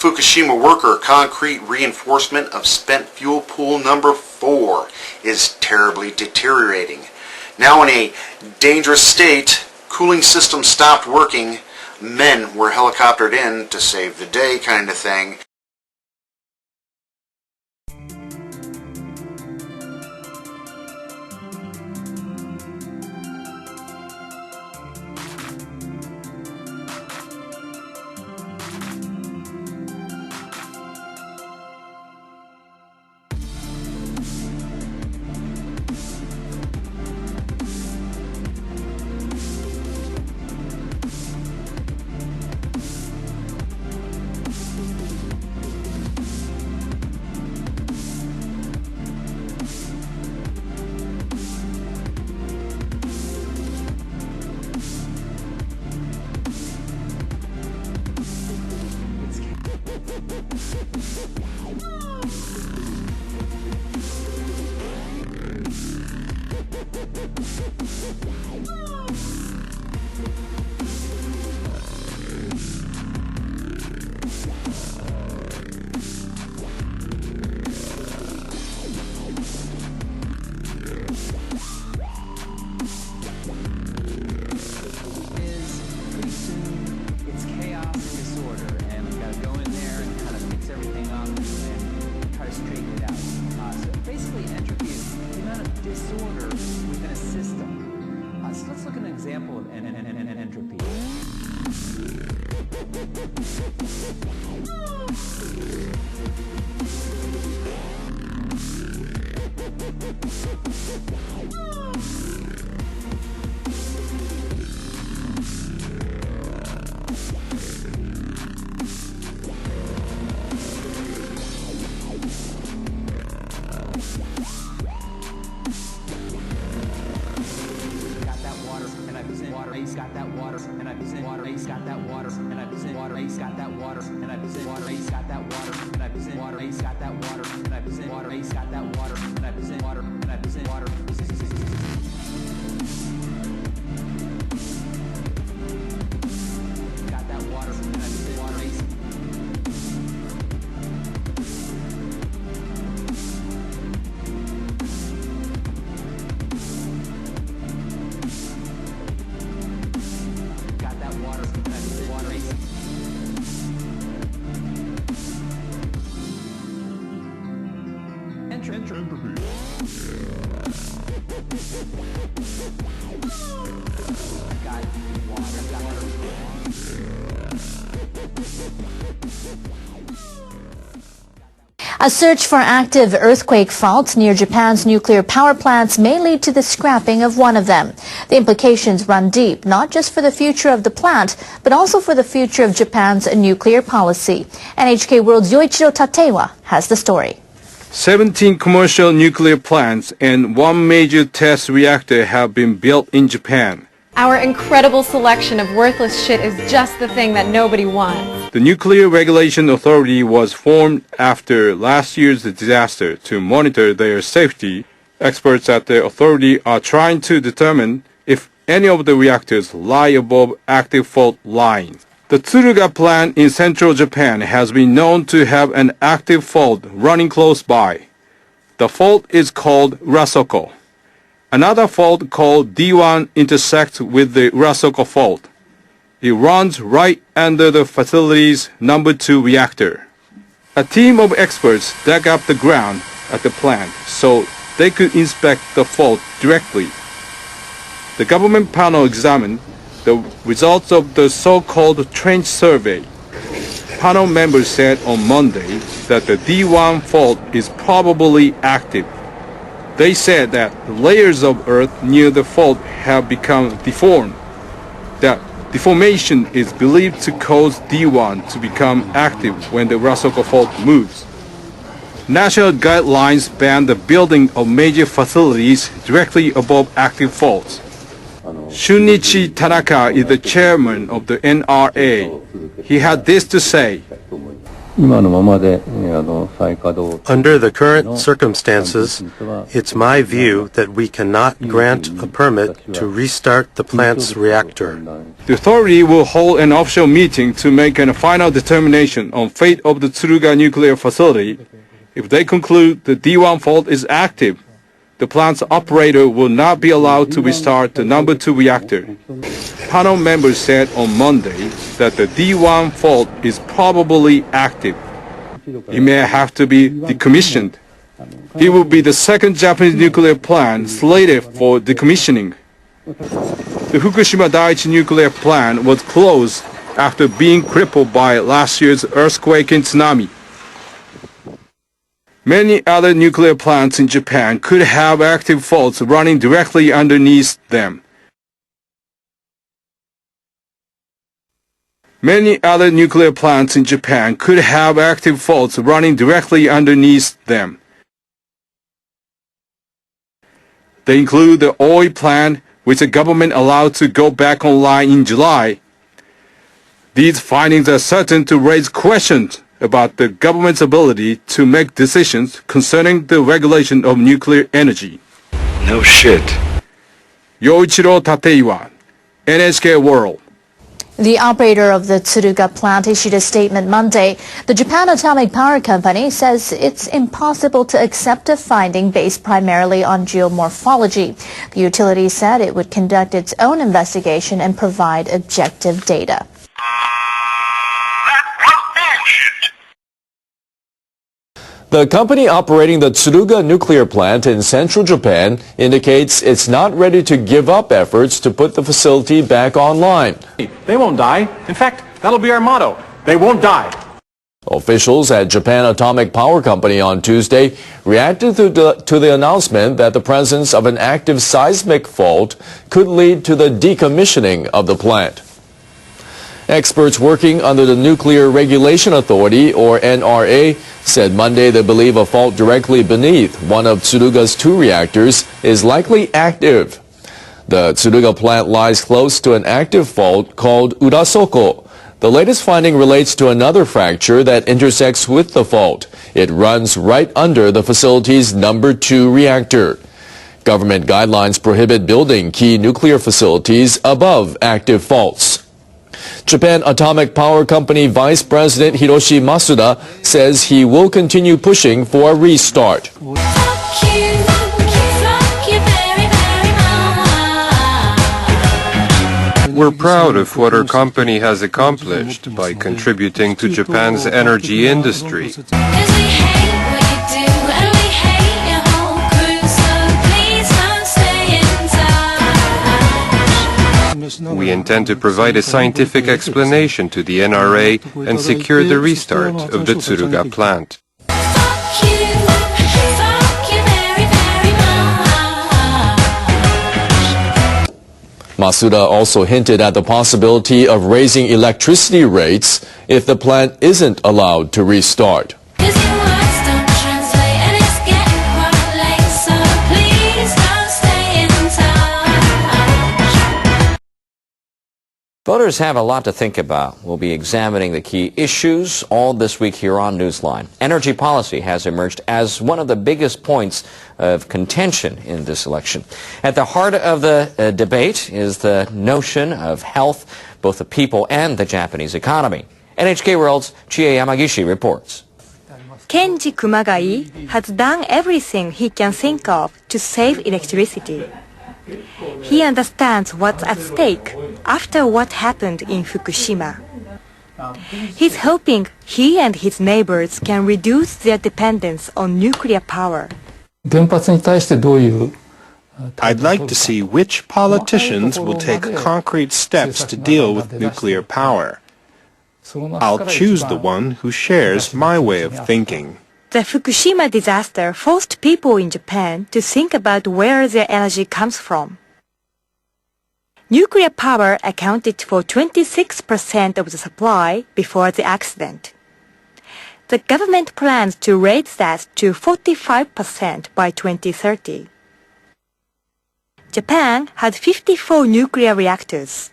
Fukuishma worker, concrete reinforcement of spent fuel pool number 4 is terribly deteriorating. Now in a dangerous state, cooling system stopped working, men were helicoptered in to save the day kind of thing. Disorder within a system. So let's look at an example of entropy. Ace got that water, and I present water. Ace got that water, and I present water. Ace got that water, and I present water. Ace got that water, and I present water. Ace got that water, and I present water. Ace got that water, and I present water, and I present water. Got that water, and I present water. Ace. Entropy. A search for active earthquake faults near Japan's nuclear power plants may lead to the scrapping of one of them. The implications run deep, not just for the future of the plant, but also for the future of Japan's nuclear policy. NHK World's Yoichiro Tatewa has the story. 17 commercial nuclear plants and one major test reactor have been built in Japan. Our incredible selection of worthless shit is just the thing that nobody wants. The Nuclear Regulation Authority was formed after last year's disaster to monitor their safety. Experts at the authority are trying to determine if any of the reactors lie above active fault lines. The Tsuruga plant in central Japan has been known to have an active fault running close by. The fault is called Urasoko. Another fault called D1 intersects with the Urasoko fault. It runs right under the facility's number 2 reactor. A team of experts dug up the ground at the plant so they could inspect the fault directly. The government panel examined the results of the so-called trench survey. Panel members said on Monday that the D1 fault is probably active. They said that the layers of earth near the fault have become deformed. That deformation is believed to cause D1 to become active when the Urasoko fault moves. National guidelines ban the building of major facilities directly above active faults. Shunichi Tanaka is the chairman of the NRA. He had this to say. 今のままで Under the current circumstances, it's my view that we cannot grant a permit to restart the plant's reactor. The authority will hold an official meeting to make a final determination on fate of the Tsuruga nuclear facility. If they conclude the D1 fault is active, the plant's operator will not be allowed to restart the number 2 reactor. Panel members said on Monday that the D1 fault is probably active. It may have to be decommissioned. It will be the second Japanese nuclear plant slated for decommissioning. The Fukuishima Daiichi nuclear plant was closed after being crippled by last year's earthquake and tsunami. Many other nuclear plants in Japan could have active faults running directly underneath them. Many other nuclear plants in Japan could have active faults running directly underneath them. They include the Oi plant, which the government allowed to go back online in July. These findings are certain to raise questions about the government's ability to make decisions concerning the regulation of nuclear energy. No shit. Yoichiro Tateiwa, NHK World. The operator of the Tsuruga plant issued a statement Monday. The Japan Atomic Power Company says it's impossible to accept a finding based primarily on geomorphology. The utility said it would conduct its own investigation and provide objective data. The company operating the Tsuruga nuclear plant in central Japan indicates it's not ready to give up efforts to put the facility back online. They won't die. In fact, that'll be our motto. They won't die. Officials at Japan Atomic Power Company on Tuesday reacted to the announcement that the presence of an active seismic fault could lead to the decommissioning of the plant. Experts working under the Nuclear Regulation Authority, or NRA, said Monday they believe a fault directly beneath one of Tsuruga's 2 reactors is likely active. The Tsuruga plant lies close to an active fault called Urasoko. The latest finding relates to another fracture that intersects with the fault. It runs right under the facility's number 2 reactor. Government guidelines prohibit building key nuclear facilities above active faults. Japan Atomic Power Company Vice President Hiroshi Masuda says he will continue pushing for a restart. We're proud of what our company has accomplished by contributing to Japan's energy industry. We intend to provide a scientific explanation to the NRA and secure the restart of the Tsuruga plant. Masuda also hinted at the possibility of raising electricity rates if the plant isn't allowed to restart. Voters have a lot to think about. We'll be examining the key issues all this week here on Newsline. Energy policy has emerged as one of the biggest points of contention in this election. At the heart of the debate is the notion of health, both the people and the Japanese economy. NHK World's Chie Yamagishi reports. Kenji Kumagai has done everything he can think of to save electricity. He understands what's at stake after what happened in Fukushima. He's hoping he and his neighbors can reduce their dependence on nuclear power. I'd like to see which politicians will take concrete steps to deal with nuclear power. I'll choose the one who shares my way of thinking. The Fukushima disaster forced people in Japan to think about where their energy comes from. Nuclear power accounted for 26% of the supply before the accident. The government plans to raise that to 45% by 2030. Japan had 54 nuclear reactors.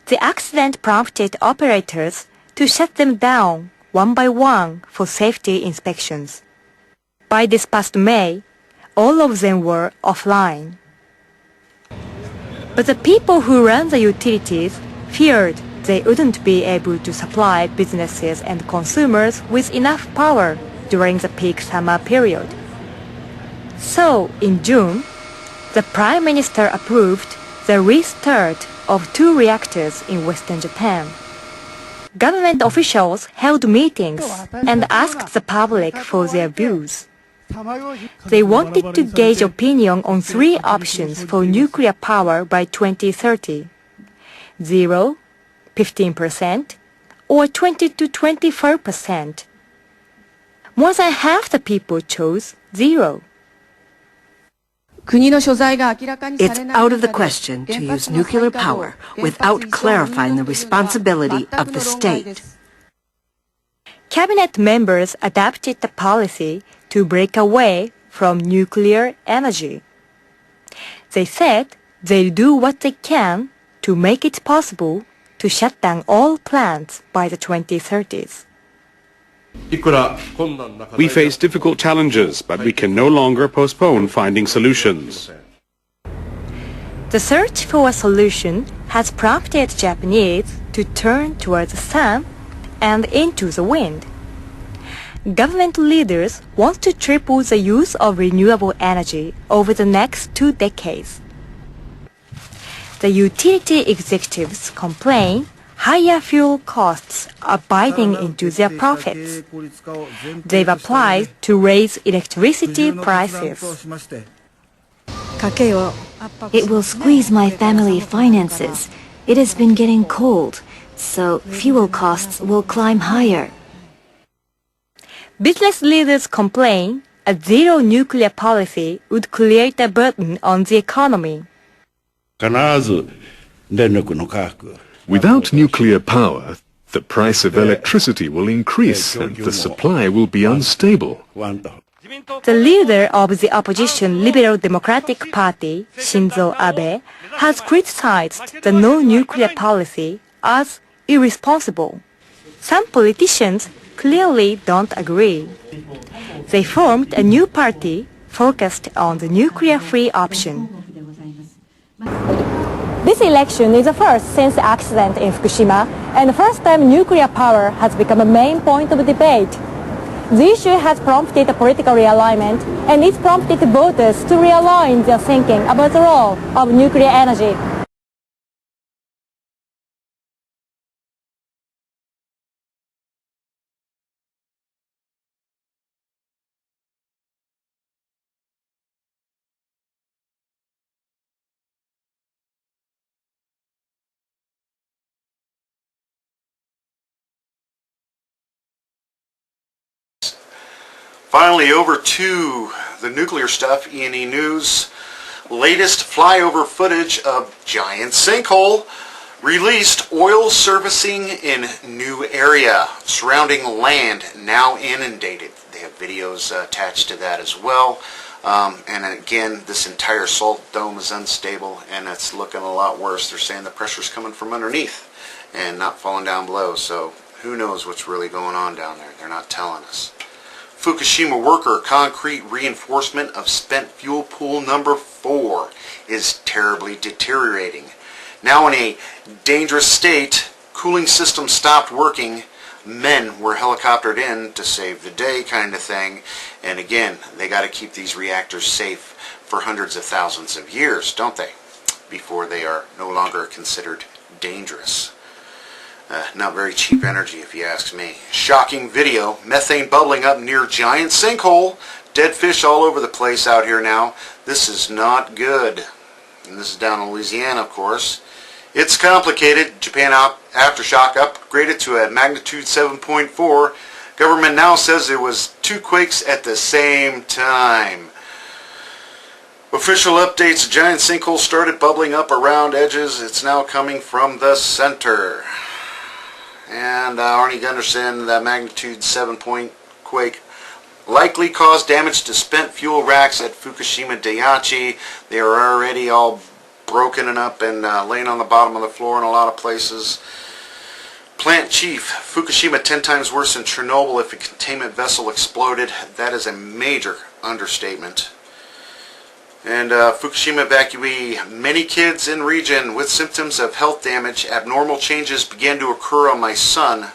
The accident prompted operators to shut them down one by one for safety inspections. By this past May, all of them were offline. But the people who run the utilities feared they wouldn't be able to supply businesses and consumers with enough power during the peak summer period. So, in June, the Prime Minister approved the restart of 2 reactors in Western Japan. Government officials held meetings and asked the public for their views. They wanted to gauge opinion on 3 options for nuclear power by 2030: 0, 15%, or 20 to 25%. More than half the people chose 0. It's out of the question to use nuclear power without clarifying the responsibility of the state. Cabinet members adopted the policy to break away from nuclear energy. They said they'll do what they can to make it possible to shut down all plants by the 2030s. We face difficult challenges, but we can no longer postpone finding solutions. The search for a solution has prompted Japanese to turn towards the sun and into the wind. Government leaders want to triple the use of renewable energy over the next 2 decades. The utility executives complain higher fuel costs are biting into their profits. They've applied to raise electricity prices. It will squeeze my family finances. It has been getting cold, so fuel costs will climb higher. Business leaders complain a zero nuclear policy would create a burden on the economy. Without nuclear power, the price of electricity will increase and the supply will be unstable. The leader of the opposition Liberal Democratic Party, Shinzo Abe, has criticized the no-nuclear policy as irresponsible. Some politicians clearly don't agree. They formed a new party focused on the nuclear-free option. This election is the first since the accident in Fukushima, and the first time nuclear power has become a main point of debate. The issue has prompted a political realignment, and it's prompted voters to realign their thinking about the role of nuclear energy. Finally, over to the nuclear stuff, E&E News. Latest flyover footage of giant sinkhole. Released oil surfacing in new area. Surrounding land now inundated. They have videos attached to that as well. And again, this entire salt dome is unstable and it's looking a lot worse. They're saying the pressure's coming from underneath and not falling down below. So who knows what's really going on down there. They're not telling us. Fukushima worker, concrete reinforcement of spent fuel pool number 4 is terribly deteriorating. Now in a dangerous state, cooling system stopped working. Men were helicoptered in to save the day kind of thing. And again, they got to keep these reactors safe for hundreds of thousands of years, don't they? Before they are no longer considered dangerous. Not very cheap energy if you ask me. Shocking video. Methane bubbling up near giant sinkhole. Dead fish all over the place out here now. This is not good. And this is down in Louisiana, of course. It's complicated. Japan aftershock upgraded to a magnitude 7.4. Government now says it was 2 quakes at the same time. Official updates. A giant sinkhole started bubbling up around edges. It's now coming from the center. And Arnie Gunderson, the magnitude 7 quake likely caused damage to spent fuel racks at Fukushima Daiichi. They are already all broken and up and laying on the bottom of the floor in a lot of places. Plant chief, Fukuishma 10 times worse than Chernobyl if a containment vessel exploded. That is a major understatement. And Fukushima evacuee, many kids in region with symptoms of health damage, abnormal changes began to occur on my son